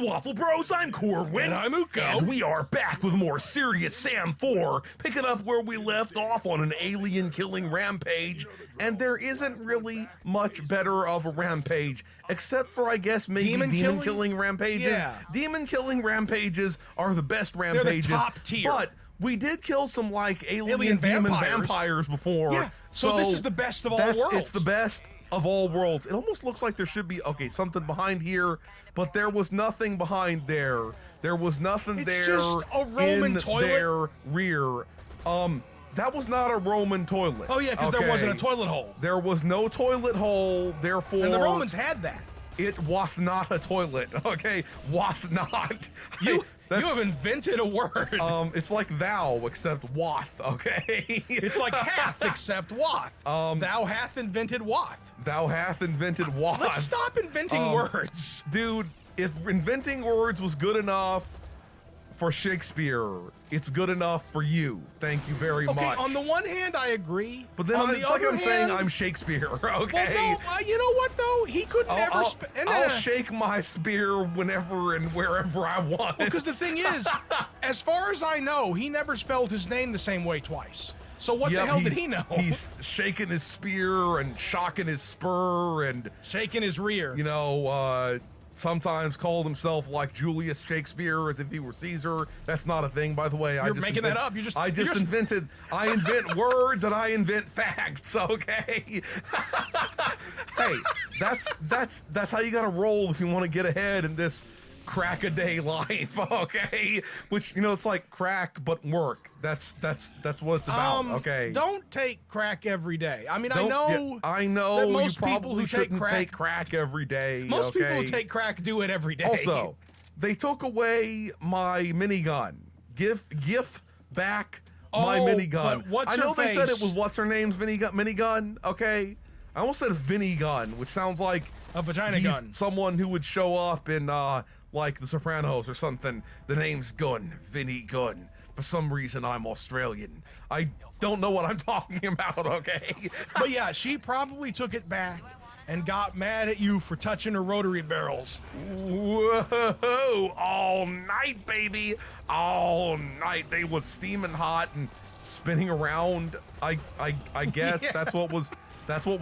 the Waffle Bros, I'm Corwin. And I'm Uko. And we are back with more Serious Sam 4, picking up where we left off on an alien-killing rampage. And there isn't really much better of a rampage, except for, I guess, maybe demon-killing rampages. Yeah. Demon-killing rampages are the best rampages. They're the top tier. But we did kill some, like, alien demon vampires before. Yeah, so this is the best of all worlds. It's the best of all worlds. It almost looks like there should be, okay, something behind here, but there was nothing behind there. There was nothing it's there just a Roman in toilet. their rear. That was not a Roman toilet. Oh yeah, because there wasn't a toilet hole. There was no toilet hole, therefore... And the Romans had that. It wath not a toilet, okay? Wath not. You have invented a word. It's like thou, except wath, okay? It's like hath, except wath. Thou hath invented wath. Thou hath invented wath. Let's stop inventing words. Dude, if inventing words was good enough for Shakespeare, it's good enough for you. Thank you very much. Okay, on the one hand, I agree. But then on it's like I'm saying I'm Shakespeare, okay? Well, no, you know what, though? He could never... I'll shake my spear whenever and wherever I want. Because the thing is, as far as I know, he never spelled his name the same way twice. So what the hell did he know? He's shaking his spear and shocking his spur and... shaking his rear. You know, sometimes called himself like Julius Shakespeare as if he were Caesar. That's not a thing, by the way. You're making that up. I invent words and I invent facts, okay? Hey, that's how you gotta roll if you want to get ahead in this crack-a-day life, okay? Which, you know, it's like crack but work. That's what it's about, okay? Don't take crack every day. I mean, I know that most you people who shouldn't take crack every day. Most people who take crack do it every day. Also, they took away my minigun. Give back my minigun. But I know they said it was what's her name's minigun, okay? I almost said Vinny gun, which sounds like a vagina gun. Someone who would show up in like The Sopranos or something. The name's Gun, Vinny Gun. For some reason, I'm Australian. I don't know what I'm talking about, okay? But yeah, she probably took it back and got mad at you for touching her rotary barrels. Whoa! All night, baby! All night. They was steaming hot and spinning around. I guess Yeah. that's what was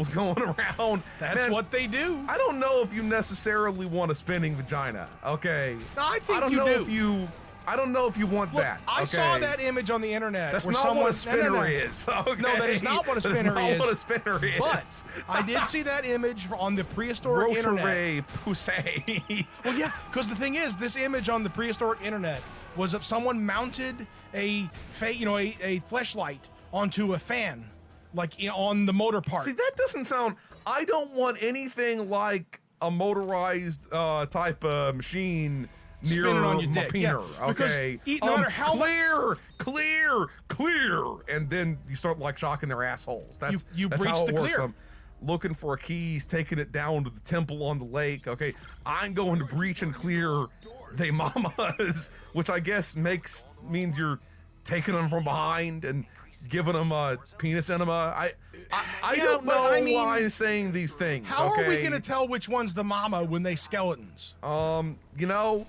going around. That's Man, what they do. I don't know if you necessarily want a spinning vagina, okay? No, I think you do. I don't know if you want that. I saw that image on the internet. That's where not someone, what a spinner is. Okay? No, that is not what a spinner is. What a spinner is. But I did see that image on the prehistoric internet. Rotary poussée. Well, yeah, because the thing is, this image on the prehistoric internet was of someone mounted a fleshlight onto a fan, like on the motor part. See, that doesn't sound. I don't want anything like a motorized type of machine near on your my dick. peener, Yeah, okay? No matter how clear, and then you start like shocking their assholes. That's you that's breach how it the works. clear. I'm looking for a keys, taking it down to the temple on the lake. Okay, I'm going to breach and clear they mamas, which I guess means you're taking them from behind and giving them a penis enema. I don't know why I'm saying these things. How are we going to tell which one's the mama when they skeletons? You know,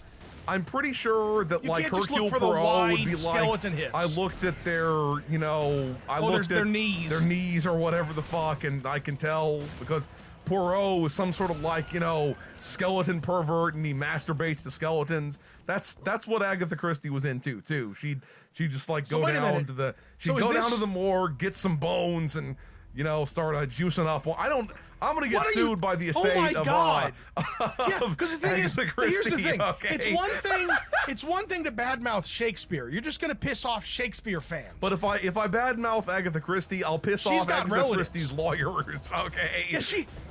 I'm pretty sure that You like can't just Hercule look for the Poirot would wide be skeleton like, hits. I looked at their, you know, I looked at their knees or whatever the fuck, and I can tell because Poirot is some sort of like, you know, skeleton pervert, and he masturbates to skeletons. That's what Agatha Christie was into too. She'd just like go down to the morgue, get some bones, and you know, start juicing up. Well, I'm gonna get sued by the estate. Oh my God! Yeah, because the thing is, here's the thing. Okay. It's one thing to badmouth Shakespeare. You're just gonna piss off Shakespeare fans. But if I badmouth Agatha Christie, I'll piss off Agatha Christie's lawyers. Okay. Yeah,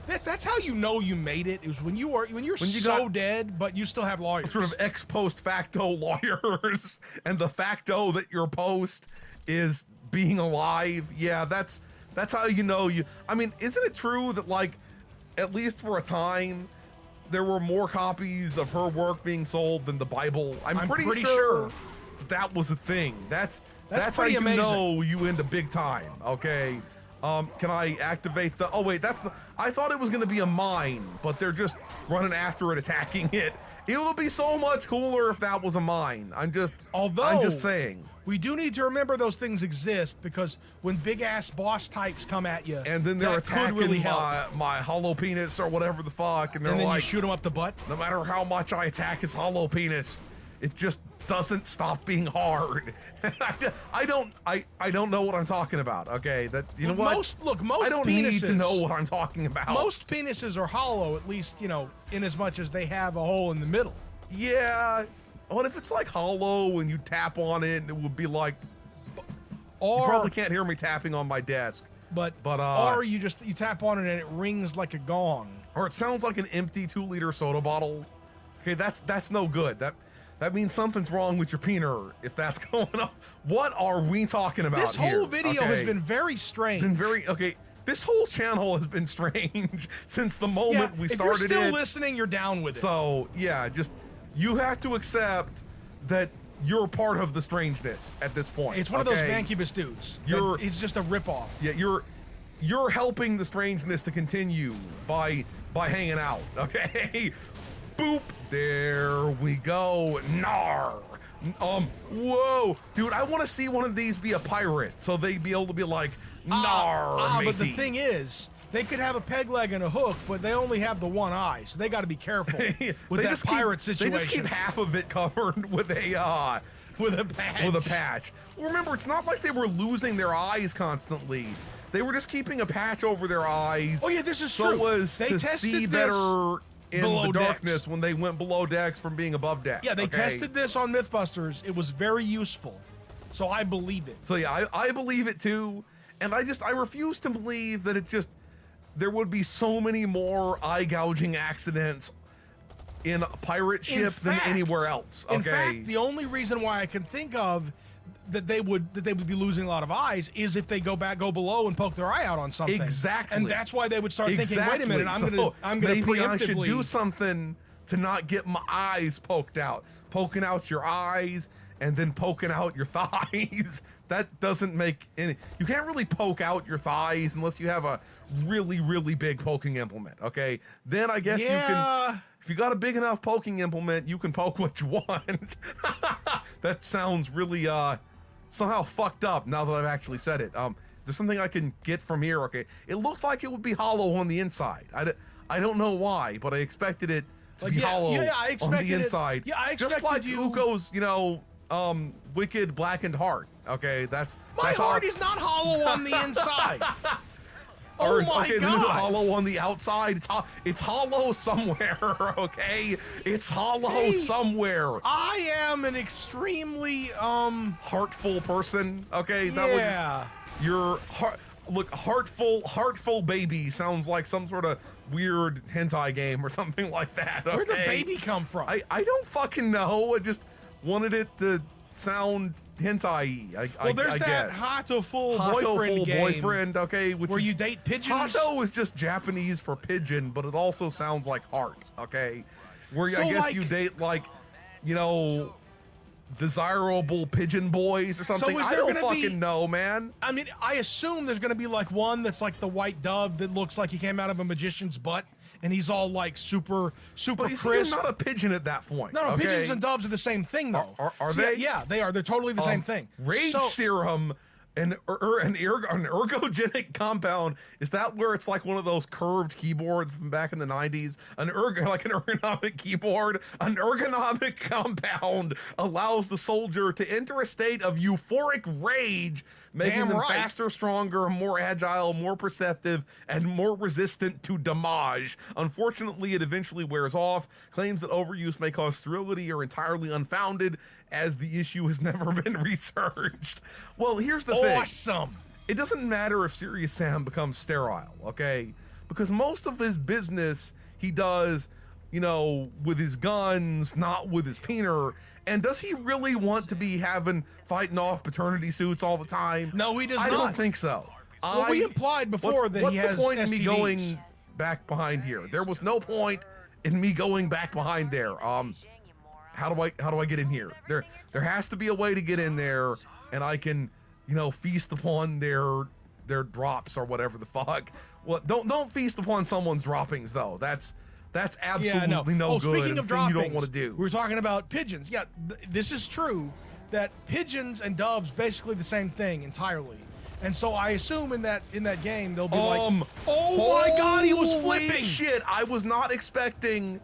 that's how you know you made it. It was when you're so dead, but you still have lawyers. Sort of ex post facto lawyers, and the facto that your post is being alive. Yeah, that's how you know you. I mean, isn't it true that like, at least for a time, there were more copies of her work being sold than the Bible? I'm pretty sure that was a thing. That's how pretty you amazing. know you into big time. Okay. Can I activate the... Oh, wait, that's... I thought it was going to be a mine, but they're just running after it, attacking it. It would be so much cooler if that was a mine. I'm just saying. We do need to remember those things exist, because when big-ass boss types come at you, and then they're attacking really my hollow penis or whatever the fuck, and they're then like... you shoot them up the butt? No matter how much I attack his hollow penis, it just doesn't stop being hard. I don't know what I'm talking about. Okay, that you know what? Most I don't penises, need to know what I'm talking about. Most penises are hollow, at least in as much as they have a hole in the middle. Yeah. What if it's like hollow and you tap on it and it would be like... Or, you probably can't hear me tapping on my desk. Or you tap on it and it rings like a gong. Or it sounds like an empty 2-liter soda bottle. Okay, that's no good. That means something's wrong with your peener if that's going on. What are we talking about This here? whole video has been very strange. This whole channel has been strange since the moment we started it. If you're still listening, you're down with it. So, yeah, just, you have to accept that you're part of the strangeness at this point. It's one of those Vancubus dudes. It's just a ripoff. Yeah, you're helping the strangeness to continue by hanging out, okay? Boop. There we go. Nar. Whoa. Dude, I want to see one of these be a pirate so they'd be able to be like, nar, matey. But the thing is, they could have a peg leg and a hook, but they only have the one eye, so they got to be careful with that pirate situation. They just keep half of it covered with a patch. With a patch. Well, remember, it's not like they were losing their eyes constantly. They were just keeping a patch over their eyes. Oh yeah, this is true. So it was to see better in the darkness when they went below decks from being above decks. Yeah, they tested this on Mythbusters. It was very useful. So I believe it. So yeah, I believe it too. And I refuse to believe that there would be so many more eye gouging accidents in a pirate ship than anywhere else. Okay? In fact, the only reason why I can think of that they would be losing a lot of eyes is if they go below and poke their eye out on something. Exactly. And that's why they would start thinking, wait a minute, I'm gonna maybe preemptively... I should do something to not get my eyes poked out. Poking out your eyes and then poking out your thighs. That doesn't make any... You can't really poke out your thighs unless you have a really, really big poking implement, okay? Then I guess you can... If you got a big enough poking implement, you can poke what you want. That sounds really, somehow fucked up now that I've actually said it. Is there something I can get from here? Okay. It looked like it would be hollow on the inside. I don't know why, but I expected it to be hollow on the inside. I expected just like Uko's, wicked blackened heart. Okay, my heart is not hollow on the inside. Oh my God. Then is it hollow on the outside? It's hollow somewhere, okay? It's hollow somewhere. I am an extremely heartful person, okay? Your heart. Look, heartful baby sounds like some sort of weird hentai game or something like that. Okay? Where'd the baby come from? I don't fucking know. I just wanted it to sound hentai-y, well, there's I that guess. Hato-full boyfriend game. Boyfriend, okay, where you date pigeons. Hato is just Japanese for pigeon, but it also sounds like heart, okay? Where I guess you date desirable pigeon boys or something. So I don't fucking know, man. I mean, I assume there's gonna be like one that's like the white dove that looks like he came out of a magician's butt. And he's all like super but crisp. You're not a pigeon at that point. No, pigeons and doves are the same thing, though. Are they? Yeah, they are. They're totally the same thing. Rage serum, an ergogenic compound. Is that where it's like one of those curved keyboards from back in the 90s? Like an ergonomic keyboard. An ergonomic compound allows the soldier to enter a state of euphoric rage, making them faster, stronger, more agile, more perceptive, and more resistant to damage. Unfortunately, it eventually wears off. Claims that overuse may cause sterility are entirely unfounded, as the issue has never been researched. Well, here's the thing. Awesome. It doesn't matter if Serious Sam becomes sterile, okay? Because most of his business he does, with his guns, not with his peener. And does he really want to be fighting off paternity suits all the time? No, he does not. I don't think so. Well, we implied before that he has What's the point in me STDs? going back behind here? There was no point in me going back behind there. How do I get in here? There has to be a way to get in there, and I can, feast upon their their drops or whatever the fuck. Well, don't feast upon someone's droppings though. That's absolutely no good. Speaking of droppings, you don't want to do. We were talking about pigeons. Yeah, this is true that pigeons and doves basically the same thing entirely. And so I assume in that game they'll be like, oh my god, he was flipping. Shit, I was not expecting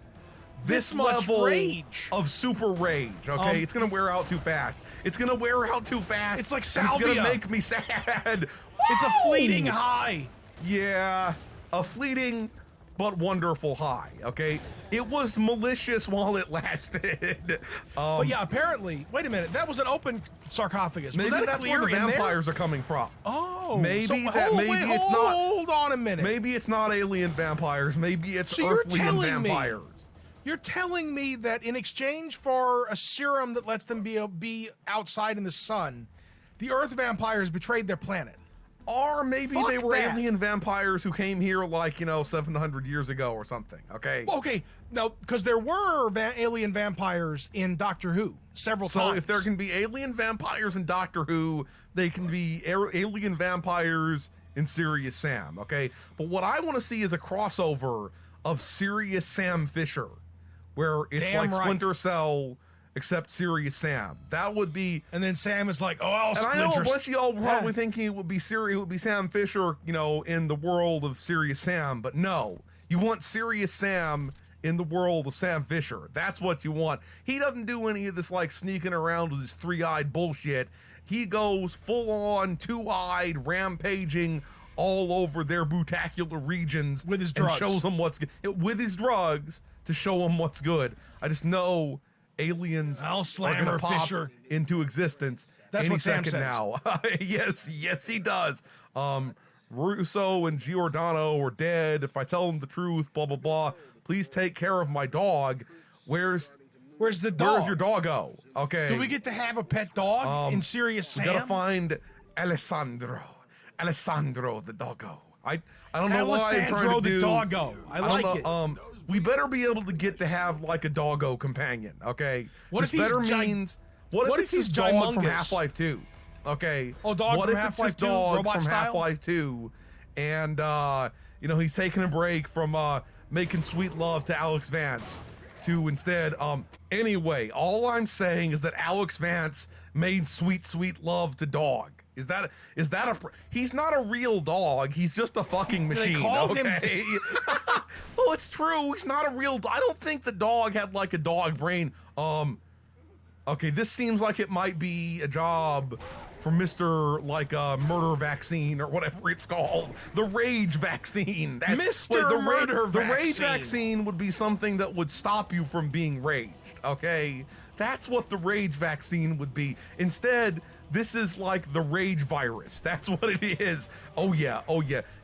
this much level rage of super rage. Okay, it's gonna wear out too fast. It's gonna wear out too fast. It's like and salvia. It's gonna make me sad. It's a fleeting high. Yeah, a fleeting but wonderful high. Okay, it was malicious while it lasted. But yeah, apparently, wait a minute, that was an open sarcophagus. Maybe was that that's clear where the in vampires there? are coming from. Oh, maybe so, it's not. Hold on a minute. Maybe it's not alien vampires. Maybe it's So earthly vampires. You're telling me that in exchange for a serum that lets them be outside in the sun, the Earth vampires betrayed their planet? Or maybe Fuck they were that. alien vampires who came here like, 700 years ago or something, okay? Well, okay, no, because there were alien vampires in Doctor Who several times. So if there can be alien vampires in Doctor Who, they can be alien vampires in Serious Sam, okay? But what I want to see is a crossover of Serious Sam Fisher, where it's Damn like right. Splinter Cell, except Serious Sam. That would be... And then Sam is like, oh, And I know a bunch of y'all were probably Yeah. thinking it would be Sam Fisher, in the world of Serious Sam, but no. You want Serious Sam in the world of Sam Fisher. That's what you want. He doesn't do any of this like sneaking around with his three-eyed bullshit. He goes full-on, two-eyed, rampaging all over their butacular regions with his and drugs. shows them what's good. With his drugs to show them what's good. I just know aliens I'll are slam going her, to pop Fisher. into existence That's any what Sam second says. now. yes, he does. Russo and Giordano are dead. If I tell them the truth, blah blah blah. Please take care of my dog. Where's the dog? Where's your doggo? Okay. Do we get to have a pet dog in Serious Sam? We gotta find Alessandro the doggo. I don't know why I'm trying Alessandro to do. the doggo. I don't like know, it. We better be able to get to have like a doggo companion. Okay. What if This he's better means. What if it's he's his dog from gymongous? Half-Life 2? Okay. Oh, dog what from if Half-Life it's his 2, dog robot from style? Half-Life 2, and he's taking a break from making sweet love to Alex Vance to instead. Anyway, all I'm saying is that Alex Vance made sweet love to dog. Is that he's not a real dog. He's just a fucking machine. called him- Okay. Well, it's true. He's not a real. I don't think the dog had like a dog brain. Okay, this seems like it might be a job for Mr. like Murder Vaccine or whatever it's called. The Rage Vaccine. Mr. The Murder The Rage Vaccine. Vaccine would be something that would stop you from being raged. Okay, that's what the Rage Vaccine would be. Instead, this is like the Rage Virus. That's what it is. Oh yeah.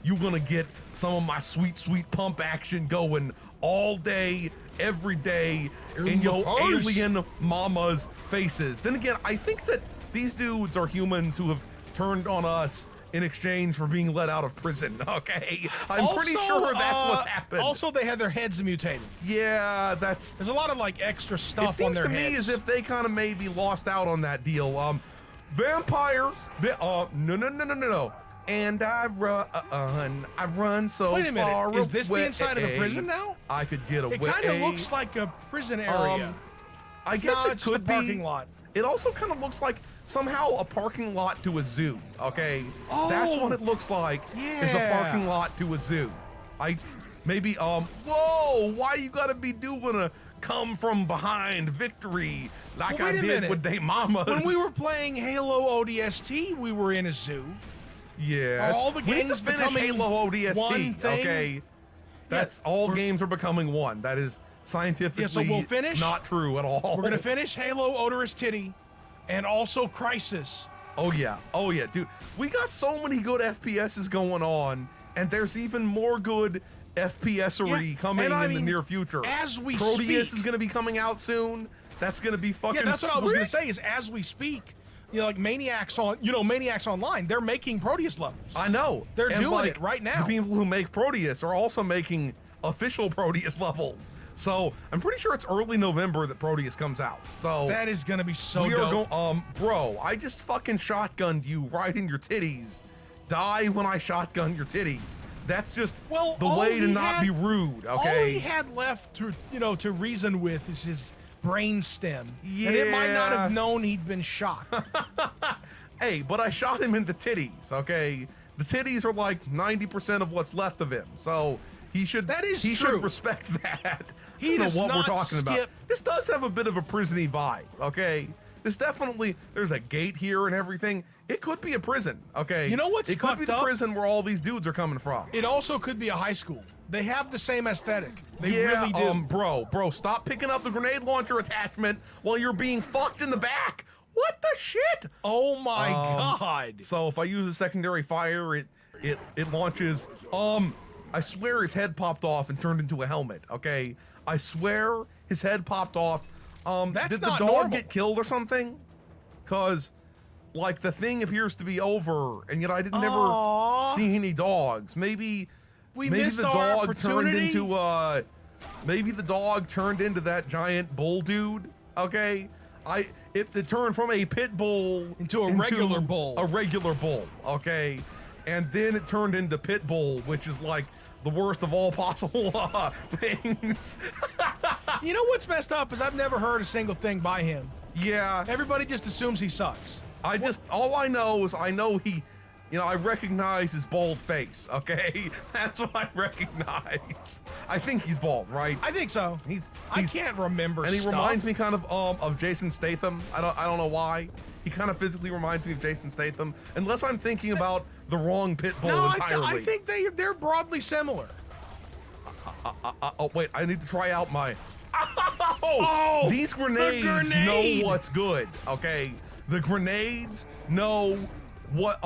You're gonna get some of my sweet pump action going all day, every day in your alien mama's faces. Then again, I think that these dudes are humans who have turned on us in exchange for being let out of prison. Okay, I'm pretty sure that's what's happened. Also, they had their heads mutated. Yeah, there's a lot of like extra it stuff seems on their to heads. me as if they kind of maybe lost out on that deal. Vampire. No. And I run so Wait a minute, far is this the away. inside of a prison now? I could get away. It kind of looks like a prison area. I guess No, it it's could just a be. parking lot. It also kind of looks like somehow a parking lot to a zoo. Okay, that's what it looks like. Is a Yeah. parking lot to a zoo. Whoa! Why you gotta be doing a come from behind victory like Well, I wait a did minute. with they mamas? When we were playing Halo ODST, we were in a zoo. yes, all the we need to games finish becoming Halo ODST. one thing? Okay, that's all games are becoming one. That is scientifically so we'll finish. not true at all. We're gonna finish Halo Odorous Titty, and also Crisis. Oh yeah, dude. We got so many good FPSs going on, and there's even more good FPSery coming and I in the mean, near future. as we Proteus speak- is going to be coming out soon. That's going to be fucking. Yeah, that's what I was gonna sweet. say. Is as we speak, like Maniacs Online, they're making Proteus levels. I know. They're And, doing like, it right now. The people who make Proteus are also making official Proteus levels. So I'm pretty sure it's early November that Proteus comes out. So That is gonna be so we dope. are going. Bro, I just fucking shotgunned you right in your titties. die when I shotgun your titties. That's just Well, the way to not be rude, All okay? he had left to, to reason with is his brain stem. And it might not have known he'd been shot. Hey, but I shot him in the titties, okay? The titties are like 90% of what's left of him, so he should should respect that. He I don't does know what we're not talking about. skip- This does have a bit of a prison-y vibe, okay? This definitely, there's a gate here and everything. It could be a prison, okay? You know what's It could be fucked the up? prison where all these dudes are coming from. It also could be a high school. They have the same aesthetic. They Yeah, really do. bro, stop picking up the grenade launcher attachment while you're being fucked in the back. What the shit? Oh my god. So if I use a secondary fire, it launches. I swear his head popped off and turned into a helmet. Okay, I swear his head popped off. That's did the not dog normal. get killed or something? Cause like the thing appears to be over, and yet I didn't never Aw. see any dogs. Maybe missed the our dog turned opportunity? into maybe the dog turned into that giant bull dude. Okay, it turned from a pit bull Into a regular bull. A regular bull. Okay, and then it turned into pit bull, which is like the worst of all possible things. You know what's messed up is I've never heard a single thing by him. Yeah, Everybody just assumes he sucks. all I know is I know he, I recognize his bald face. Okay, that's what I recognize. I think he's bald, right? I think so. He's I can't remember and he stuff. reminds me kind of Jason Statham. I don't know why. He kind of physically reminds me of Jason Statham, unless I'm thinking about the wrong pit bull No, entirely. I think they're broadly similar. Oh wait, I need to try out my. Oh, these grenades the grenade! know what's good. Okay, the grenades know what.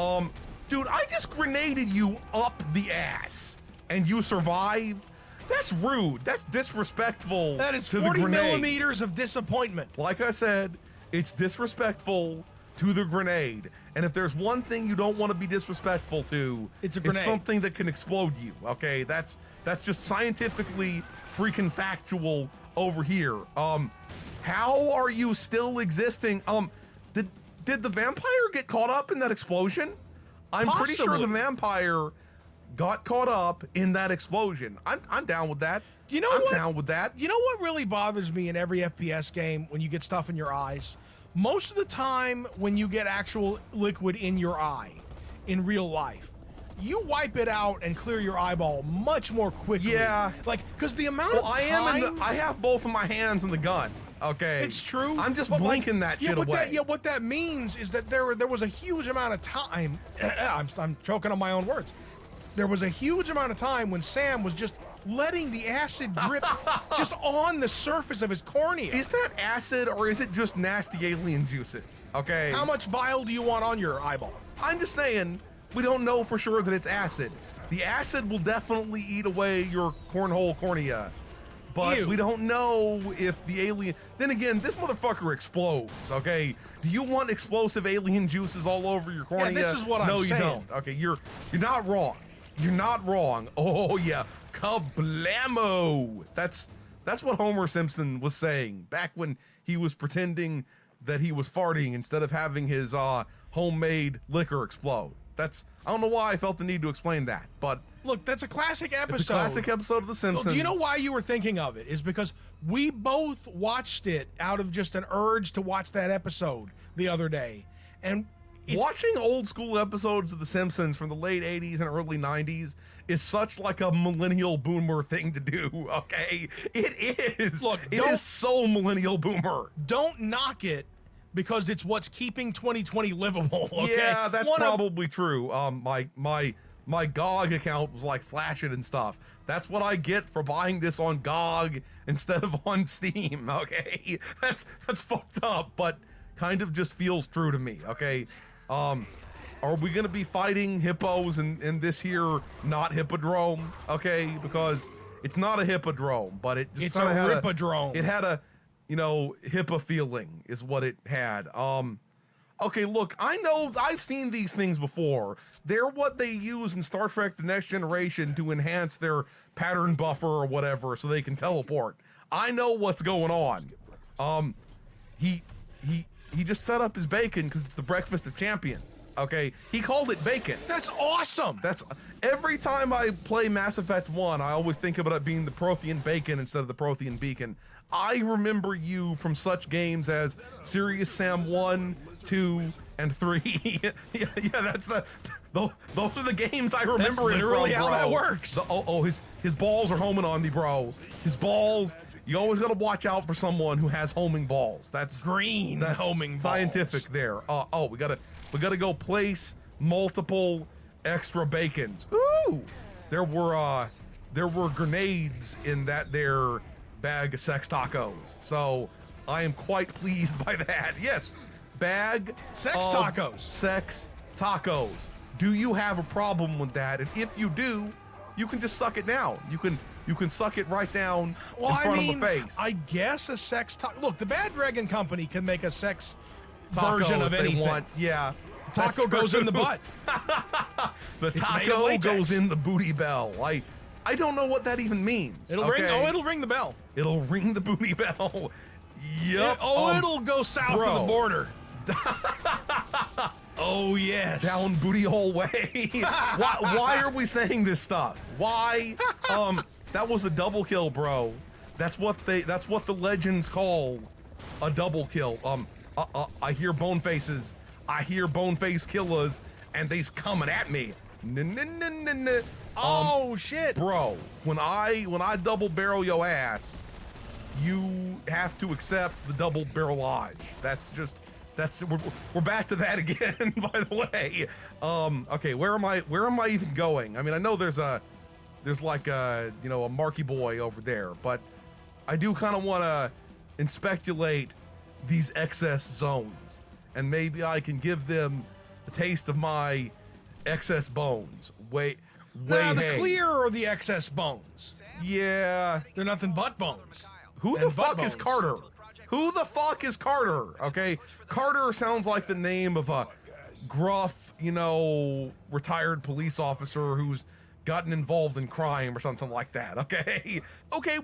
Dude, I just grenaded you up the ass, and you survived. That's rude. That's disrespectful. That is to 40 the grenade. millimeters of disappointment. Like I said, it's disrespectful to the grenade. And if there's one thing you don't want to be disrespectful to, It's a grenade. It's something that can explode you. Okay, that's just scientifically freaking factual over here. How are you still existing? Did the vampire get caught up in that explosion? I'm pretty sure the Possibly. vampire got caught up in that explosion. I'm down with that. You know I'm what? down with that. You know what really bothers me in every FPS game when you get stuff in your eyes? Most of the time when you get actual liquid in your eye in real life, you wipe it out and clear your eyeball much more quickly. Yeah. Like, because the amount Well, of I time... I have both of my hands in the gun. Okay, It's true. I'm just but, like, blinking that shit what away. What that means is that there was a huge amount of time. I'm choking on my own words. There was a huge amount of time when Sam was just letting the acid drip just on the surface of his cornea. Is that acid or is it just nasty alien juices? Okay, How much bile do you want on your eyeball? I'm just saying we don't know for sure that it's acid. The acid will definitely eat away your cornhole cornea, but Ew. we don't know if the alien. Then again, this motherfucker explodes. Okay, do you want explosive alien juices all over your cornea? this is what I'm no, saying. you don't. Okay, you're not wrong. You're not wrong. Oh yeah, kablamo. That's what Homer Simpson was saying back when he was pretending that he was farting instead of having his homemade liquor explode. I don't know why I felt the need to explain that, but Look, that's a classic episode. it's a classic episode of The Simpsons. Do you know why you were thinking of it? Is because we both watched it out of just an urge to watch that episode the other day. And it's, Watching old school episodes of The Simpsons from the late 80s and early 90s is such like a millennial boomer thing to do, okay? It is. Look, it is so millennial boomer. don't knock it because it's what's keeping 2020 livable, okay? Yeah, that's One of- probably true. My GOG account was like flashing and stuff. That's what I get for buying this on GOG instead of on Steam, okay? That's fucked up, but kind of just feels true to me, okay? Are we gonna be fighting hippos in this here not hippodrome, okay? Because it's not a hippodrome, but it just It's a kinda had rippodrome. It had a, hippo feeling is what it had. Okay, look, I know I've seen these things before. They're what they use in Star Trek The Next Generation to enhance their pattern buffer or whatever so they can teleport. I know what's going on. He just set up his bacon because it's the breakfast of champions. Okay, he called it bacon. That's awesome. That's every time I play Mass Effect 1, I always think about it being the Prothean bacon instead of the Prothean beacon. I remember you from such games as Serious Sam 1, 2, and 3. yeah, that's those are the games I remember. That's literally it from, how bro. that works. His balls are homing on me, bro. His balls. You always got to watch out for someone who has homing balls. That's green. That's homing scientific balls. There. We gotta go place multiple extra bacons. Ooh, there were grenades in that there bag of sex tacos. So I am quite pleased by that. Yes, bag sex of tacos. Sex tacos. Do you have a problem with that? And if you do, you can just suck it down. You can suck it right down in front of the face. I guess a sex taco. Look, the Bad Dragon Company can make a sex taco version of anything. They want. Yeah. Taco goes in the butt. The taco goes in the booty bell. I don't know what that even means. It'll ring. Oh, it'll ring the bell. It'll ring the booty bell. Yep. It'll go south of the border. Oh yes. Down booty hole way. Why are we saying this stuff? Why? That was a double kill, bro. That's what the legends call a double kill. I hear bone faces. I hear bone face killers, and they's coming at me. Oh shit, bro! When I double barrel your ass, you have to accept the double barrelage. We're back to that again. By the way, okay, where am I even going? I mean, I know there's like a Marky Boy over there, but I do kind of want to inspectulate these excess zones, and maybe I can give them a taste of my excess bones. The clear or the excess bones? Yeah, they're nothing but bones. Who the fuck is Carter? Who the fuck is Carter? Okay, Carter sounds like the name of a gruff, retired police officer who's gotten involved in crime or something like that. Okay,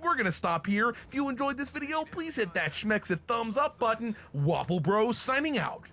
we're gonna stop here. If you enjoyed this video, please hit that schmexit thumbs up button. Waffle Bros signing out.